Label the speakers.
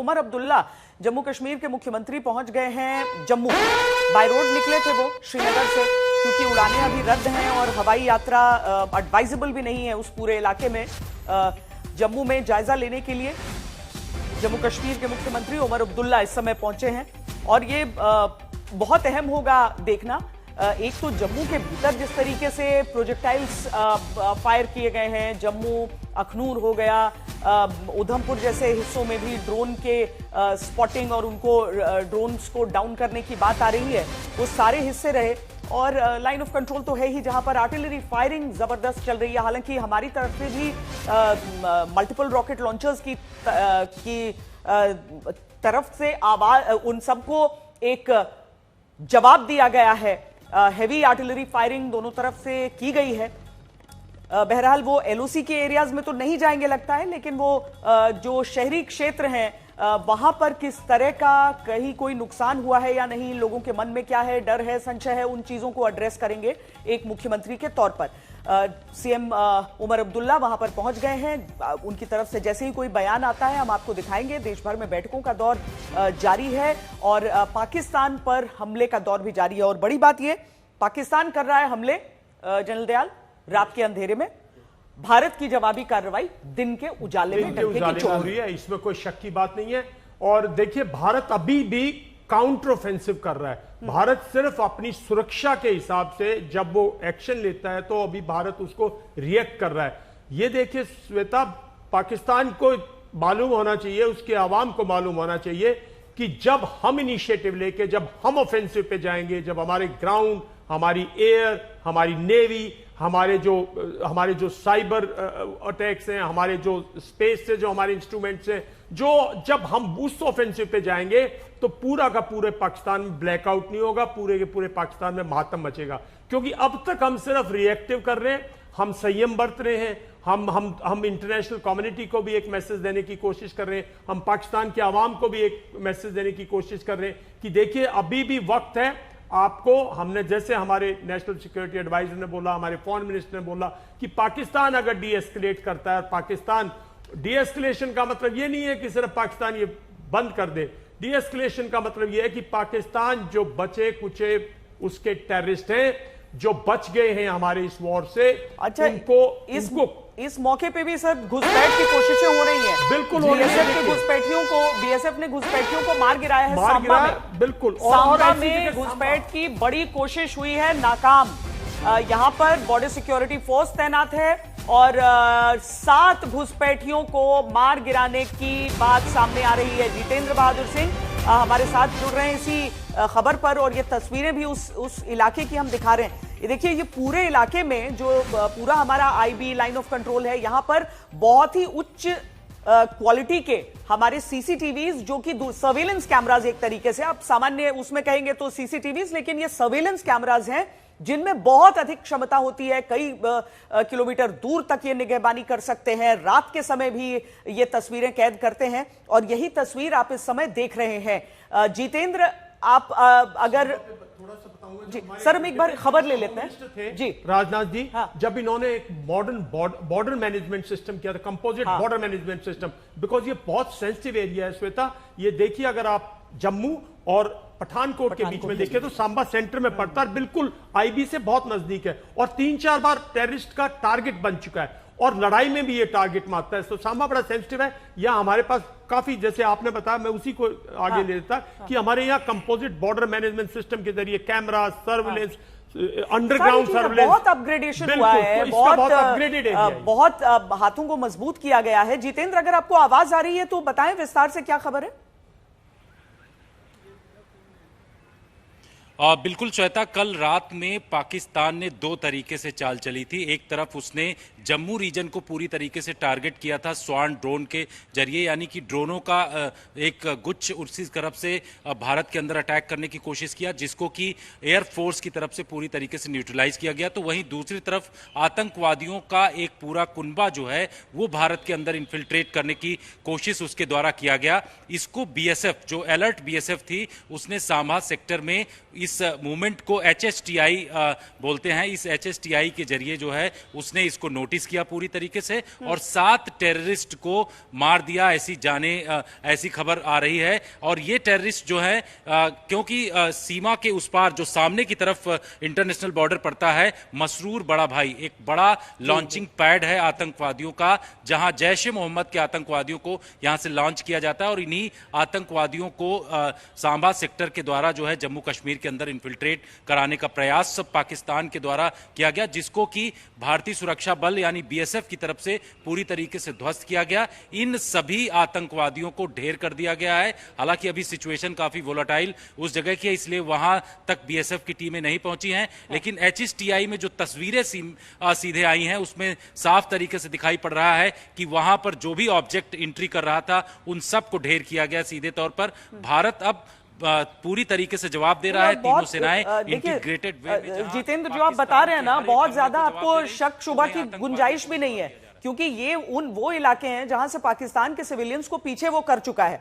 Speaker 1: उमर अब्दुल्ला जम्मू कश्मीर के मुख्यमंत्री पहुंच गए हैं जम्मू। बाय रोड निकले थे वो श्रीनगर से, क्योंकि उड़ानें अभी रद्द हैं और हवाई यात्रा एडवाइजेबल भी नहीं है उस पूरे इलाके में। जम्मू में जायजा लेने के लिए जम्मू कश्मीर के मुख्यमंत्री उमर अब्दुल्ला इस समय पहुंचे हैं और ये बहुत अहम होगा देखना। एक तो जम्मू के भीतर जिस तरीके से प्रोजेक्टाइल्स फायर किए गए हैं, जम्मू अखनूर हो गया, उधमपुर जैसे हिस्सों में भी ड्रोन के स्पॉटिंग और उनको ड्रोन्स को डाउन करने की बात आ रही है, वो सारे हिस्से रहे। और लाइन ऑफ कंट्रोल तो है ही, जहां पर आर्टिलरी फायरिंग जबरदस्त चल रही है। हालांकि हमारी तरफ से भी मल्टीपल रॉकेट लॉन्चर्स की तरफ से आवाज, उन सबको एक जवाब दिया गया है। हेवी आर्टिलरी फायरिंग दोनों तरफ से की गई है। बहरहाल वो एलओसी के एरियाज में तो नहीं जाएंगे लगता है, लेकिन वो जो शहरी क्षेत्र हैं वहां पर किस तरह का कहीं कोई नुकसान हुआ है या नहीं, लोगों के मन में क्या है, डर है, संशय है, उन चीजों को एड्रेस करेंगे एक मुख्यमंत्री के तौर पर। सीएम उमर अब्दुल्ला वहां पर पहुंच गए हैं। उनकी तरफ से जैसे ही कोई बयान आता है हम आपको दिखाएंगे। देश भर में बैठकों का दौर जारी है और पाकिस्तान पर हमले का दौर भी जारी है। और बड़ी बात यह, पाकिस्तान कर रहा है हमले जनरल दयाल रात के अंधेरे में, भारत की जवाबी कार्रवाई दिन के उजाले में
Speaker 2: हो रही है, इसमें कोई शक की बात नहीं है। और देखिए, भारत अभी भी काउंटर ऑफेंसिव कर रहा है। भारत सिर्फ अपनी सुरक्षा के हिसाब से जब वो एक्शन लेता है तो अभी भारत उसको रिएक्ट कर रहा है। ये देखिए श्वेता, पाकिस्तान को मालूम होना चाहिए, उसके आवाम को मालूम होना चाहिए कि जब हम इनिशिएटिव लेके, जब हम ऑफेंसिव पे जाएंगे, जब हमारे ग्राउंड, हमारी एयर, हमारी नेवी, हमारे जो साइबर अटैक्स हैं, हमारे जो स्पेस से जो हमारे इंस्ट्रूमेंट्स हैं, जब हम उस ऑफेंसिव पे जाएंगे तो पूरा का पूरे पाकिस्तान में ब्लैकआउट नहीं होगा, पूरे के पूरे पाकिस्तान में मातम मचेगा। क्योंकि अब तक हम सिर्फ रिएक्टिव कर रहे हैं, हम संयम बरत रहे हैं, हम इंटरनेशनल कम्युनिटी को भी एक मैसेज देने की कोशिश कर रहे हैं, हम पाकिस्तान के आवाम को भी एक मैसेज देने की कोशिश कर रहे हैं कि देखिए अभी भी वक्त है आपको। हमने जैसे हमारे नेशनल सिक्योरिटी एडवाइजर ने बोला, हमारे फॉरेन मिनिस्टर ने बोला कि पाकिस्तान अगर डी एस्केलेट करता है, पाकिस्तान डी एस्केलेशन का मतलब ये नहीं है कि सिर्फ पाकिस्तान ये बंद कर दे। डी एस्केलेशन का मतलब ये है कि पाकिस्तान जो बचे कुचे उसके टेररिस्ट हैं, जो बच गए हैं हमारे इस वॉर से,
Speaker 1: अच्छा,
Speaker 2: उनको
Speaker 1: इस मौके पे भी सर घुसपैठ की कोशिशें हो रही हैं।
Speaker 2: बिल्कुल हो रही है।
Speaker 1: बीएसएफ ने घुसपैठियों को मार गिराया है सांबा में।
Speaker 2: बिल्कुल,
Speaker 1: सांबा में घुसपैठ की बड़ी कोशिश हुई है, नाकाम। यहां पर बॉर्डर सिक्योरिटी फोर्स तैनात है और 7 घुसपैठियों को मार गिराने की बात सामने आ रही है। जितेंद्र बहादुर सिंह हमारे साथ जुड़ रहे हैं इसी खबर पर और ये तस्वीरें भी उस इलाके की हम दिखा रहे हैं। ये देखिए, ये पूरे इलाके में जो पूरा हमारा आईबी लाइन ऑफ कंट्रोल है, यहां पर बहुत ही उच्च क्वालिटी के हमारे सीसीटीवीज, जो कि सर्वेलेंस कैमराज एक तरीके से, आप सामान्य उसमें कहेंगे तो सीसीटीवीज, लेकिन ये सर्वेलेंस कैमराज हैं जिनमें बहुत अधिक क्षमता होती है। कई किलोमीटर दूर तक ये निगहबानी कर सकते हैं, रात के समय भी ये तस्वीरें कैद करते हैं और यही तस्वीर आप इस समय देख रहे हैं। जितेंद्र, आप अगर
Speaker 2: थोड़ा सा बताऊंगा
Speaker 1: जी सर, हम एक बार खबर ले लेते हैं जी।
Speaker 2: राजनाथ जी,
Speaker 1: हाँ।
Speaker 2: जब इन्होंने एक मॉडर्न बॉर्डर मैनेजमेंट सिस्टम किया था, composite border management system, because ये बहुत सेंसिटिव एरिया है श्वेता। ये देखिए, अगर आप जम्मू और पठानकोट के बीच में देखें तो सांबा सेंटर में पड़ता है, बिल्कुल आईबी से बहुत नजदीक है और 3-4 बार टेररिस्ट का टारगेट बन चुका है और लड़ाई में भी ये टारगेट मारता है। तो सांबा बड़ा सेंसिटिव है। यहाँ हमारे पास काफी, जैसे आपने बताया, मैं उसी को आगे ले लेता कि हमारे यहाँ कंपोजिट बॉर्डर मैनेजमेंट सिस्टम के जरिए कैमरा, सर्विलेंस, अंडरग्राउंड सर्विलेंस,
Speaker 1: बहुत अपग्रेडेशन हुआ है, बहुत
Speaker 2: अपग्रेडेड है,
Speaker 1: बहुत हाथों को मजबूत किया गया है। जितेंद्र, अगर आपको आवाज आ रही है तो बताएं विस्तार से क्या खबर है।
Speaker 3: बिल्कुल श्वेता, कल रात में पाकिस्तान ने 2 तरीके से चाल चली थी। एक तरफ उसने जम्मू रीजन को पूरी तरीके से टारगेट किया था स्वान ड्रोन के जरिए, यानी कि ड्रोनों का एक गुच्छ उसी तरफ से भारत के अंदर अटैक करने की कोशिश किया, जिसको कि एयरफोर्स की तरफ से पूरी तरीके से न्यूट्रलाइज किया गया। तो वहीं दूसरी तरफ आतंकवादियों का एक पूरा कुनबा जो है वो भारत के अंदर इन्फिल्ट्रेट करने की कोशिश उसके द्वारा किया गया। इसको बीएसएफ, जो अलर्ट बीएसएफ थी, उसने सामा सेक्टर में इस इस मूवमेंट को HSTI बोलते हैं। इस HSTI के जरिए जो है उसने इसको नोटिस किया पूरी तरीके से और 7 टेररिस्ट को मार दिया, ऐसी खबर आ रही है। और ये टेररिस्ट जो है क्योंकि सीमा के उस पार जो सामने की तरफ इंटरनेशनल बॉर्डर पड़ता है, मसरूर बड़ा भाई एक बड़ा लॉन्चिंग पैड है आतंकवादियों का, जहां जैश ए मोहम्मद के आतंकवादियों को यहां से लॉन्च किया जाता है और इन्हीं आतंकवादियों को सांबा सेक्टर के द्वारा जो है जम्मू कश्मीर के अंदर इन्फिल्ट्रेट कराने का प्रयास सब पाकिस्तान के द्वारा किया गया, जिसको कि भारतीय सुरक्षा बल यानी BSF की तरफ से पूरी तरीके से ध्वस्त किया गया। इन सभी आतंकवादियों को ढेर कर दिया गया है। हालांकि अभी सिचुएशन काफी वोलेटाइल उस जगह की है, इसलिए वहां तक BSF की टीमें नहीं पहुंची हैं। लेकिन HSTI में जो तस्वीरें सीधे आई हैं उसमें साफ तरीके से दिखाई पड़ रहा है कि वहां पर जो भी ऑब्जेक्ट एंट्री कर रहा था उन सबको ढेर किया गया सीधे तौर पर। भारत अब पूरी तरीके से जवाब दे रहा है। तीनों सेनाएं इंटीग्रेटेड वे में।
Speaker 1: जितेंद्र, जो आप बता रहे हैं ना, बहुत ज्यादा आपको शक शुबा की गुंजाइश भी नहीं है, क्योंकि ये वो इलाके हैं जहां से पाकिस्तान के सिविलियंस को पीछे वो कर चुका है।